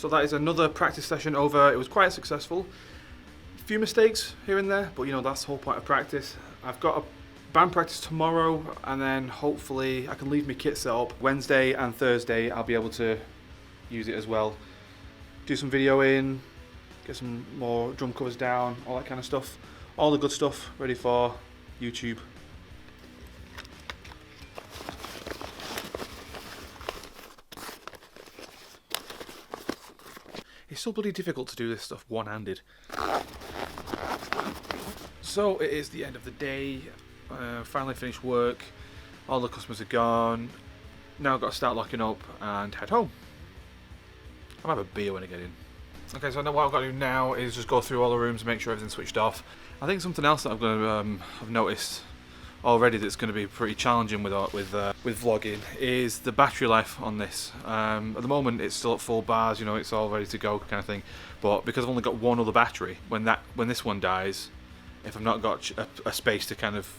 So that is another practice session over. It was quite successful. A few mistakes here and there, but you know, that's the whole point of practice. I've got a band practice tomorrow, and then hopefully I can leave my kit set up. Wednesday and Thursday I'll be able to use it as well. Do some videoing, get some more drum covers down, all that kind of stuff. All the good stuff ready for YouTube. It's so bloody difficult to do this stuff one-handed. So it is the end of the day. Finally finished work. All the customers are gone. Now I've got to start locking up and head home. I'll have a beer when I get in. Okay, so what I've got to do now is just go through all the rooms and make sure everything's switched off. I think something else that I'm going to I've noticed already that's going to be pretty challenging with vlogging is the battery life on this. At the moment it's still at full bars, you know, it's all ready to go kind of thing. But because I've only got one other battery, when this one dies, if I've not got a space to kind of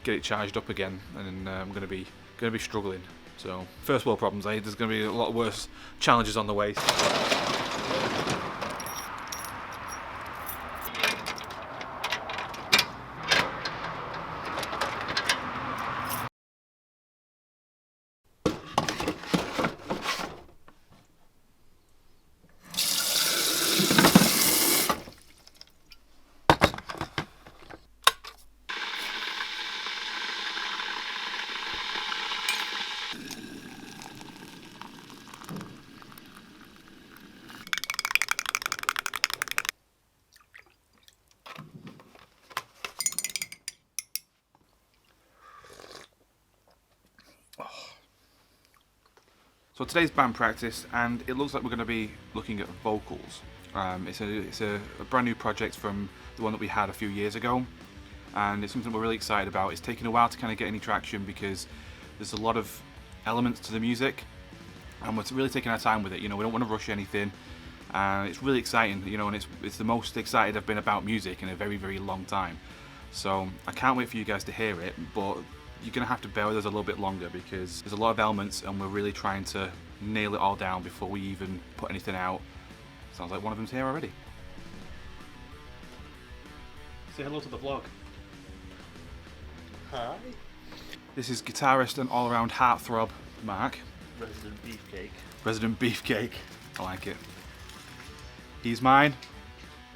get it charged up again, and I'm going to be struggling. So first world problems, eh? There's going to be a lot worse challenges on the way. So today's band practice, and it looks like we're going to be looking at vocals. It's a brand new project from the one that we had a few years ago, and it's something we're really excited about. It's taken a while to kind of get any traction because there's a lot of elements to the music, and we're really taking our time with it. You know, we don't want to rush anything, and it's really exciting. You know, and it's the most excited I've been about music in a very, very long time. So I can't wait for you guys to hear it, but you're going to have to bear with us a little bit longer because there's a lot of elements and we're really trying to nail it all down before we even put anything out. Sounds like one of them's here already. Say hello to the vlog. Hi. This is guitarist and all-around heartthrob, Mark. Resident Beefcake. Resident Beefcake. I like it. He's mine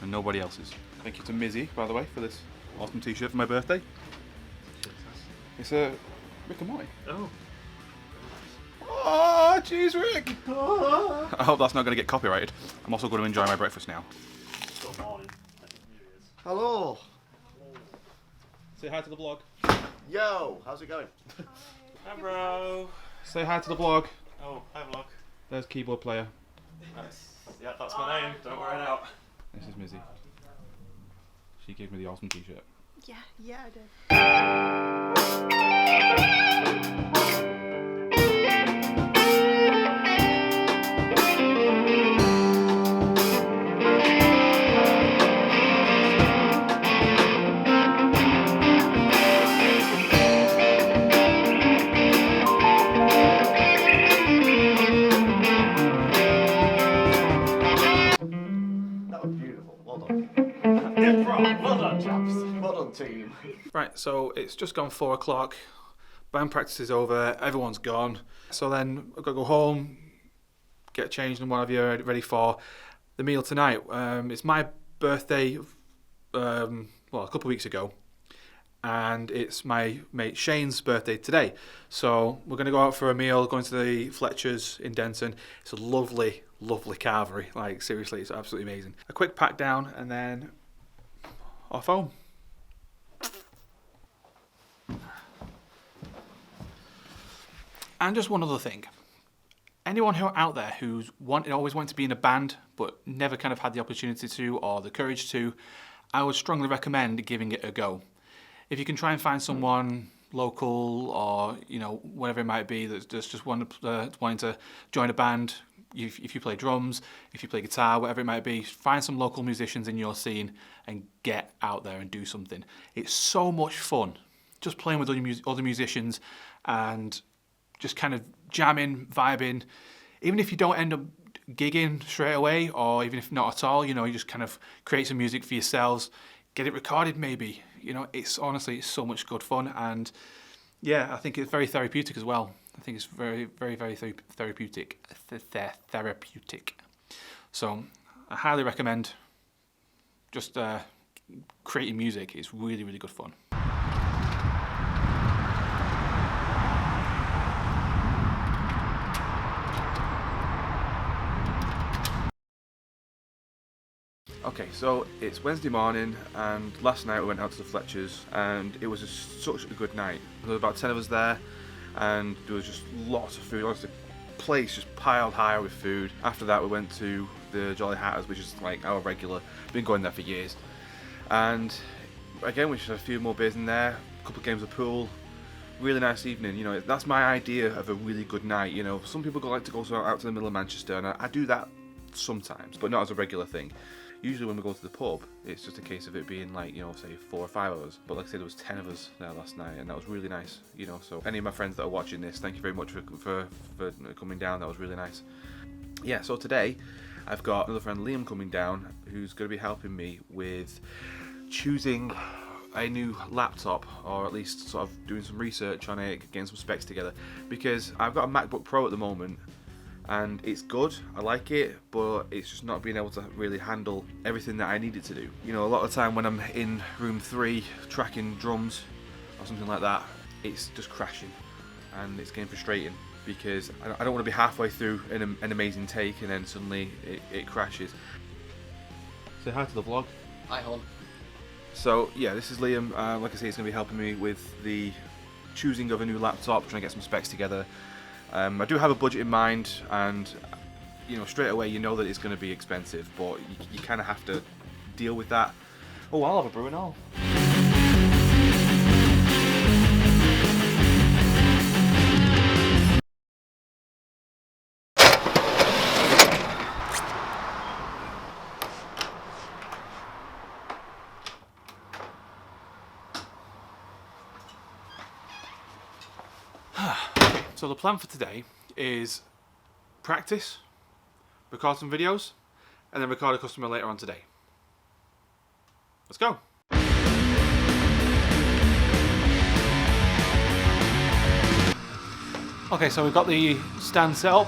and nobody else's. Thank you to Mizzy, by the way, for this awesome t-shirt for my birthday. It's a Rick and Morty. Oh. Oh, jeez, Rick! Oh. I hope that's not going to get copyrighted. I'm also going to enjoy my breakfast now. Good morning. Hello. Say hi to the vlog. Yo, how's it going? Hi, bro. Say hi to the vlog. Oh, hi, vlog. There's keyboard player. Yeah, that's my name. Don't worry it out. This is Mizzy. She gave me the awesome t-shirt. Yeah, I did. That was beautiful. Well done. Yeah, bro. Well done, chaps. Well done, team. Right, so it's just gone 4 o'clock. Band practice is over. Everyone's gone. So then I've got to go home, get changed and what have you, ready for the meal tonight. It's my birthday, well, a couple of weeks ago, and it's my mate Shane's birthday today. So we're going to go out for a meal, going to the Fletcher's in Denton. It's a lovely, lovely carvery. Like, seriously, it's absolutely amazing. A quick pack down and then off home. And just one other thing. Anyone who out there who's always wanted to be in a band but never kind of had the opportunity to or the courage to, I would strongly recommend giving it a go. If you can try and find someone local or, you know, whatever it might be that's just wanting to join a band, if you play drums, if you play guitar, whatever it might be, find some local musicians in your scene and get out there and do something. It's so much fun just playing with other musicians and just kind of jamming, vibing. Even if you don't end up gigging straight away, or even if not at all, you know, you just kind of create some music for yourselves, get it recorded maybe. You know, it's honestly, it's so much good fun, and yeah, I think it's very therapeutic as well. I think it's very therapeutic. Therapeutic. So I highly recommend just creating music. It's really, really good fun. Okay, so it's Wednesday morning, and last night we went out to the Fletchers, and it was such a good night. There were about 10 of us there, and there was just lots of food. Lots of the place just piled high with food. After that, we went to the Jolly Hatters, which is like our regular. Been going there for years, and again we just had a few more beers in there, a couple of games of pool. Really nice evening. You know, that's my idea of a really good night. You know, some people like to go out to the middle of Manchester, and I do that sometimes, but not as a regular thing. Usually when we go to the pub, it's just a case of it being like, you know, say 4 or 5 of us. But like I said, there was 10 of us there last night, and that was really nice, you know. So any of my friends that are watching this, thank you very much for coming down. That was really nice. Yeah, so today I've got another friend, Liam, coming down, who's going to be helping me with choosing a new laptop, or at least sort of doing some research on it, getting some specs together. Because I've got a MacBook Pro at the moment, and it's good, I like it, but it's just not being able to really handle everything that I need it to do. You know, a lot of the time when I'm in room 3 tracking drums or something like that, it's just crashing, and it's getting frustrating because I don't want to be halfway through an amazing take and then suddenly it crashes. Say hi to the vlog. Hi, hon. So yeah, this is Liam. Like I say, he's going to be helping me with the choosing of a new laptop, trying to get some specs together. I do have a budget in mind, and you know, straight away you know that it's going to be expensive, but you kind of have to deal with that. Oh, I'll have a brew and all. So the plan for today is practice, record some videos, and then record a customer later on today. Let's go. Okay, so we've got the stand set up.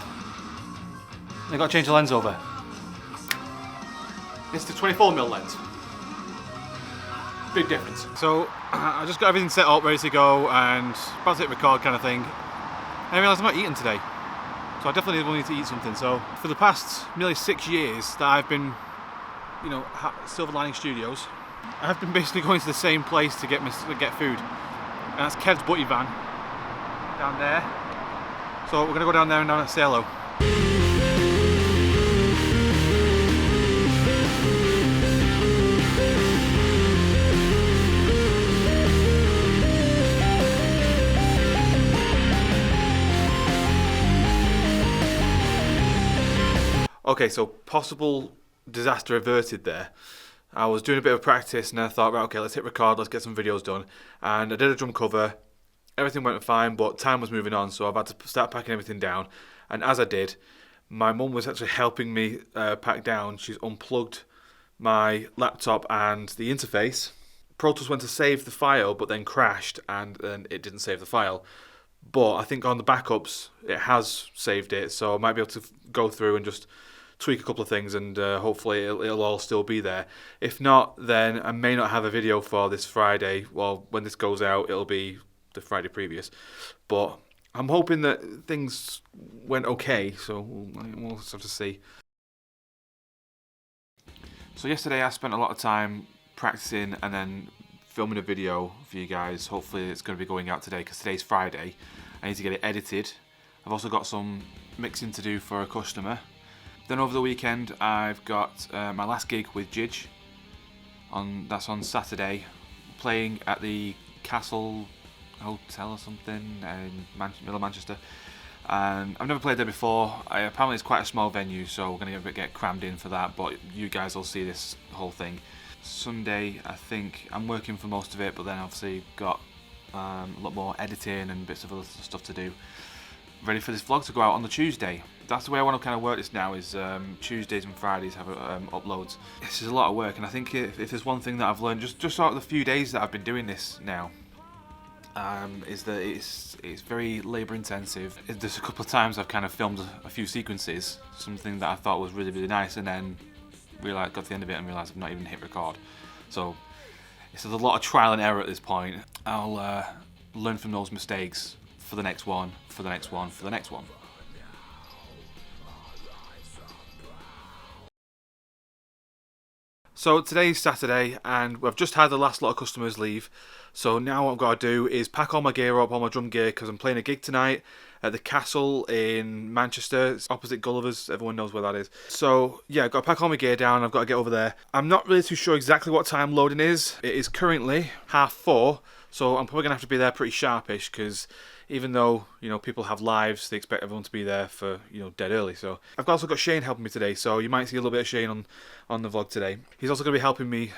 I've got to change the lens over. It's the 24mm lens. Big difference. So I just got everything set up, ready to go, and about to hit record kind of thing. I realised I'm not eating today, so I definitely will need to eat something. So for the past nearly 6 years that I've been, you know, Silver Lining Studios, I've been basically going to the same place to get food, and that's Kev's Butty Van down there. So we're gonna go down there and say hello. Okay, so possible disaster averted there. I was doing a bit of practice and I thought, right, okay, let's hit record, let's get some videos done. And I did a drum cover, everything went fine, but time was moving on, so I've had to start packing everything down. And as I did, my mum was actually helping me pack down. She's unplugged my laptop and the interface. Pro Tools went to save the file, but then crashed, and then it didn't save the file. But I think on the backups, it has saved it, so I might be able to go through and just tweak a couple of things, and hopefully it'll all still be there. If not, then I may not have a video for this Friday. Well, when this goes out, it'll be the Friday previous. But I'm hoping that things went okay, so we'll just have to see. So yesterday I spent a lot of time practicing and then filming a video for you guys. Hopefully it's going to be going out today, because today's Friday. I need to get it edited. I've also got some mixing to do for a customer. Then over the weekend I've got my last gig with Jidge. That's on Saturday, playing at the Castle Hotel or something in middle of Manchester. And I've never played there before. Apparently it's quite a small venue, so we're going to get crammed in for that, but you guys will see this whole thing. Sunday, I think I'm working for most of it, but then obviously got a lot more editing and bits of other stuff to do. ready for this vlog to go out on the Tuesday. That's the way I want to kind of work this now, is Tuesdays and Fridays have uploads. This is a lot of work, and I think if there's one thing that I've learned just out of the few days that I've been doing this now, is that it's very labour intensive. There's a couple of times I've kind of filmed a few sequences, something that I thought was really nice, and then got to the end of it and realised I've not even hit record. So it's a lot of trial and error at this point. I'll learn from those mistakes for the next one, for the next one, for the next one. So today's Saturday and we've just had the last lot of customers leave. So now what I've got to do is pack all my gear up, all my drum gear, because I'm playing a gig tonight at the Castle in Manchester. It's opposite Gulliver's, everyone knows where that is. So yeah, I've got to pack all my gear down, I've got to get over there. I'm not really too sure exactly what time loading is. It is currently 4:30, so I'm probably going to have to be there pretty sharpish, because even though, you know, people have lives, they expect everyone to be there for, you know, dead early. So I've also got Shane helping me today, so you might see a little bit of Shane on the vlog today. He's also going to be helping me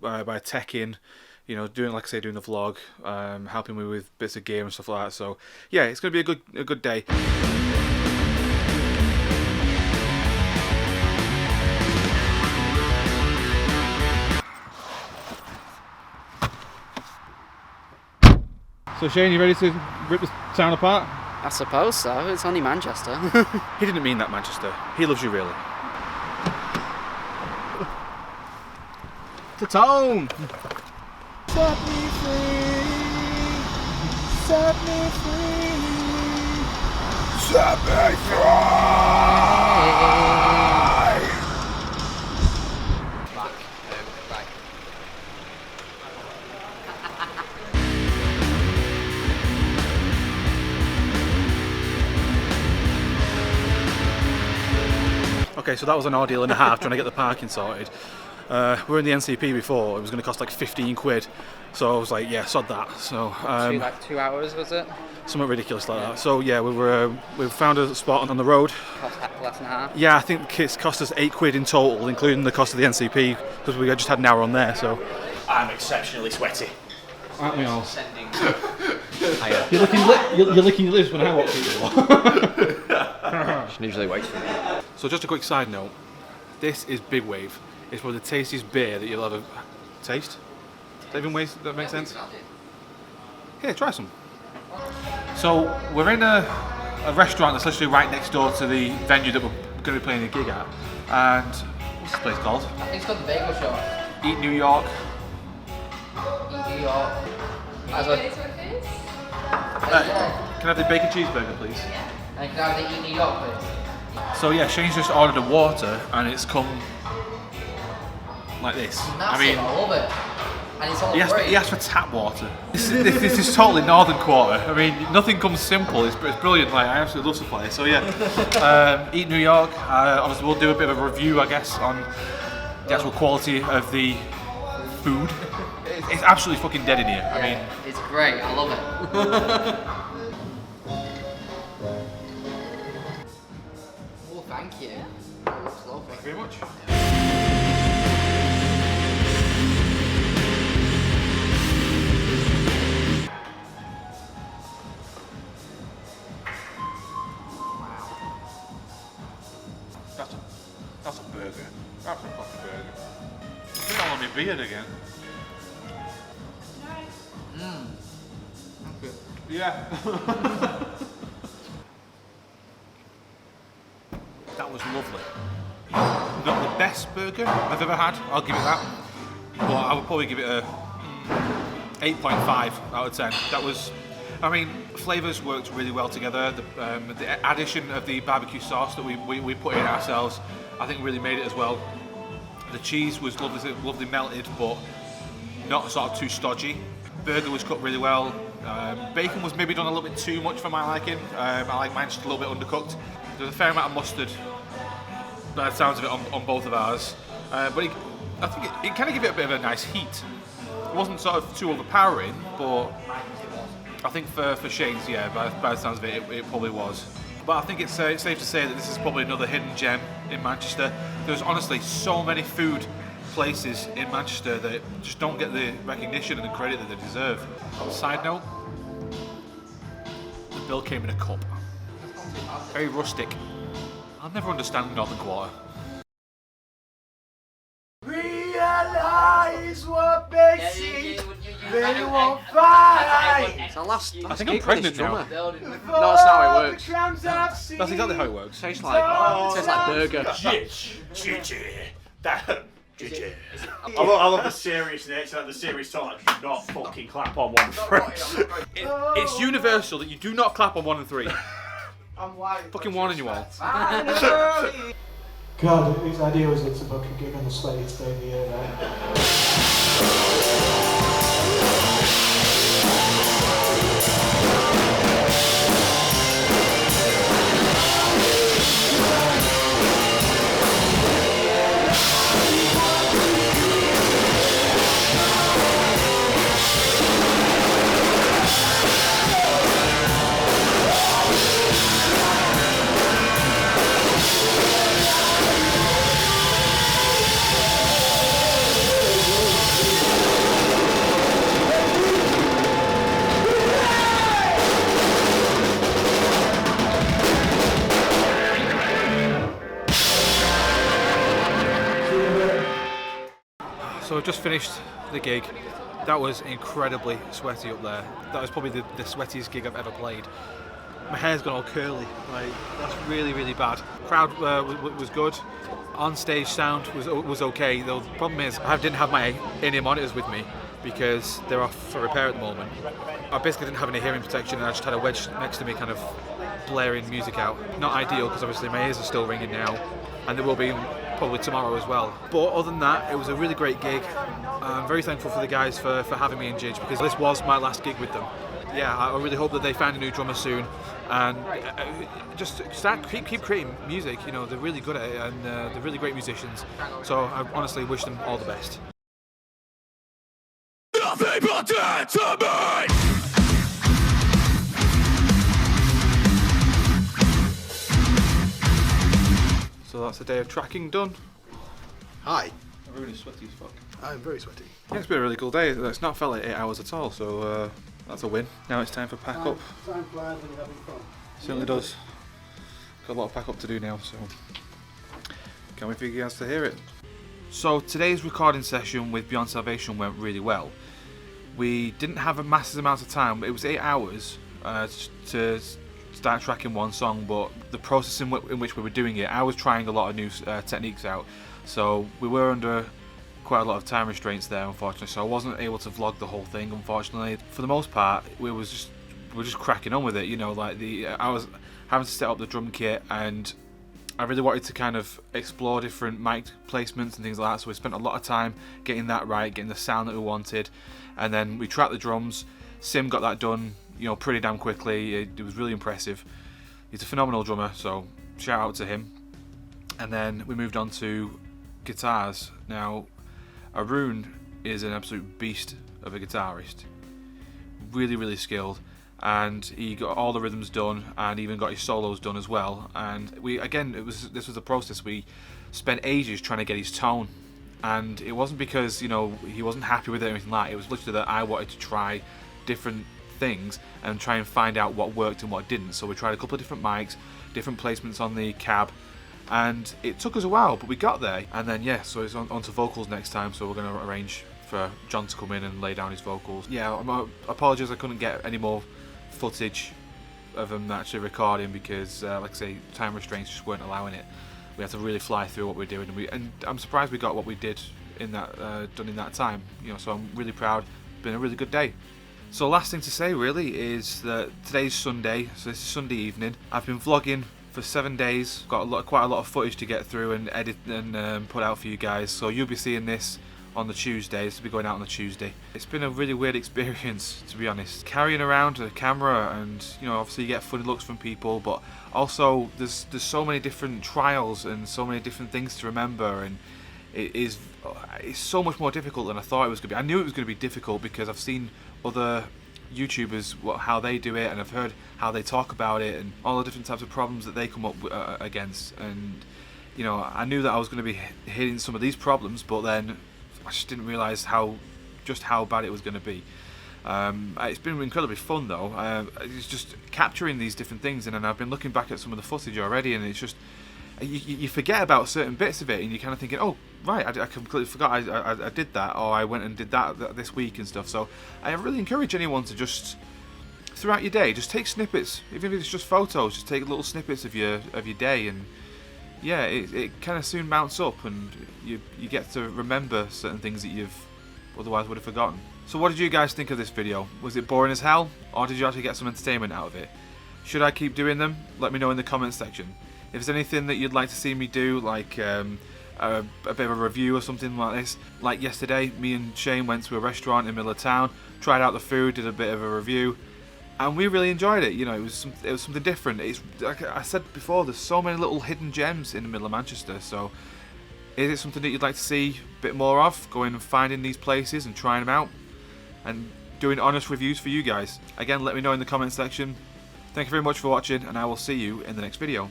by teching, you know, doing, like I say, doing the vlog, helping me with bits of gear and stuff like that. So yeah, it's going to be a good day. So Shane, you ready to rip this town apart? I suppose so, it's only Manchester. He didn't mean that, Manchester. He loves you really. To tone! Set me free, set me free, set me free. Okay, so that was an ordeal and a half trying to get the parking sorted. We were in the NCP before, it was going to cost like 15 quid. So I was like, yeah, sod that. So like 2 hours, was it? something ridiculous like that. So yeah, we found a spot on the road. Cost less than half? Yeah, I think it's cost us 8 quid in total, including the cost of the NCP, because we just had an hour on there. So I'm exceptionally sweaty. aren't we all? You're licking your lips when I walk through. She usually waits for me. So just a quick side note, this is Big Wave. It's probably the tastiest beer that you'll ever taste. Does that even that make sense? Here, try some. So we're in a restaurant that's literally right next door to the venue that we're going to be playing a gig at. And what's this place called? I think it's called the Bagel Shop. Eat New York. Eat New York. Can I have the bacon cheeseburger, please? And can I have the Eat New York, please? So yeah, Shane's just ordered a water and it's come like this. I mean, I love it. And it's all he asked for tap water. This is totally Northern Quarter. I mean, nothing comes simple. It's brilliant. Like, I absolutely love the place. So yeah, Eat New York. Obviously, we'll do a bit of a review, I guess, on the actual quality of the food. It's absolutely fucking dead in here. I mean, it's great. I love it. Oh, thank you. That looks lovely. Thank you very much. That's a burger. That's a fucking burger. I think I'll have my beard again. Yeah. That was lovely. Not the best burger I've ever had, I'll give it that. But I would probably give it a 8.5 out of 10. That was, I mean, flavours worked really well together. The addition of the barbecue sauce that we put in ourselves, I think really made it as well. The cheese was lovely melted, but not sort of too stodgy. Burger was cooked really well. Bacon was maybe done a little bit too much for my liking. I like mine just a little bit undercooked. There was a fair amount of mustard, by the sounds of it, on both of ours. But I think it kind of gave it a bit of a nice heat. It wasn't sort of too overpowering, but I think for Shane's, yeah, by the sounds of it, it probably was. But I think it's safe to say that this is probably another hidden gem in Manchester. There's honestly so many food places in Manchester that just don't get the recognition and the credit that they deserve. On a side note, the bill came in a cup. Very rustic. I'll never understand Northern Quarter. Realize what they see, they won't find. It's our last. I think I'm pregnant now. No, that's not how it works. That's exactly how it works. Tastes like burger. I love the serious nature, like the serious tone. Like, do not fucking clap on 1 3. It's universal that you do not clap on 1 and 3. Fucking warning you all. God, whose idea was it to book a gig on the sweatiest day of the year, right? So I've just finished the gig. That was incredibly sweaty up there. That was probably the sweatiest gig I've ever played. My hair's gone all curly, like that's really, really bad. Crowd was good. On stage sound was okay. The problem is I didn't have my in-ear monitors with me because they're off for repair at the moment. I basically didn't have any hearing protection and I just had a wedge next to me kind of blaring music out. Not ideal because obviously my ears are still ringing now and they will be probably tomorrow as well. But other than that, it was a really great gig. I'm very thankful for the guys for having me in Jidge because this was my last gig with them. Yeah, I really hope that they find a new drummer soon and just keep creating music. You know, they're really good at it and they're really great musicians. So I honestly wish them all the best. So that's a day of tracking done. Hi. I'm really sweaty as fuck. I'm very sweaty. Yeah, it's been a really cool day. It's not felt like 8 hours at all, so that's a win. Now it's time for pack up. Time flies when you're having fun. Certainly does. Got a lot of pack up to do now, so can't wait for you guys to hear it. So today's recording session with Beyond Salvation went really well. We didn't have a massive amount of time. It was 8 hours to start tracking one song, but the process in which we were doing it, I was trying a lot of new techniques out, so we were under quite a lot of time restraints there, unfortunately, so I wasn't able to vlog the whole thing, unfortunately. For the most part, we were just cracking on with it, you know, like I was having to set up the drum kit and I really wanted to kind of explore different mic placements and things like that, so we spent a lot of time getting that right, getting the sound that we wanted, and then we tracked the drums. Sim got that done, you know, pretty damn quickly. It was really impressive. He's a phenomenal drummer, so shout out to him. And then we moved on to guitars. Now, Arun is an absolute beast of a guitarist. Really, really skilled. And he got all the rhythms done and even got his solos done as well. And this was a process. We spent ages trying to get his tone. And it wasn't because, you know, he wasn't happy with it or anything like that. It was literally that I wanted to try different things and try and find out what worked and what didn't. So we tried a couple of different mics, different placements on the cab, and it took us a while, but we got there. And then so it's on to vocals next time, so we're going to arrange for John to come in and lay down his vocals. Yeah, I apologise I couldn't get any more footage of him actually recording because like I say, time restraints just weren't allowing it. We had to really fly through what we're doing, and I'm surprised we got what we did in that done in that time, you know, so I'm really proud. It's been a really good day. So last thing to say really is that today's Sunday, so this is Sunday evening. I've been vlogging for 7 days, got quite a lot of footage to get through and edit and put out for you guys, so you'll be seeing this on the Tuesday. This will be going out on the Tuesday. It's been a really weird experience, to be honest, carrying around a camera, and you know, obviously you get funny looks from people, but also there's so many different trials and so many different things to remember, and it's so much more difficult than I thought it was going to be. I knew it was going to be difficult because I've seen other YouTubers how they do it, and I've heard how they talk about it and all the different types of problems that they come up against, and you know, I knew that I was going to be hitting some of these problems, but then I just didn't realise how bad it was going to be. It's been incredibly fun though. It's just capturing these different things, and then I've been looking back at some of the footage already, and it's just you forget about certain bits of it, and you're kind of thinking, oh right, I completely forgot I did that, or I went and did that this week and stuff. So I really encourage anyone to just throughout your day, just take snippets, even if it's just photos. Just take little snippets of your day, and yeah, it kind of soon mounts up, and you get to remember certain things that you've otherwise would have forgotten. So what did you guys think of this video? Was it boring as hell, or did you actually get some entertainment out of it? Should I keep doing them? Let me know in the comments section. If there's anything that you'd like to see me do, like a bit of a review or something like this. Like yesterday, me and Shane went to a restaurant in the middle of town, tried out the food, did a bit of a review, and we really enjoyed it. You know, it was something different. It's like I said before, there's so many little hidden gems in the middle of Manchester. So is it something that you'd like to see a bit more of? Going and finding these places and trying them out and doing honest reviews for you guys. Again, let me know in the comment section. Thank you very much for watching, and I will see you in the next video.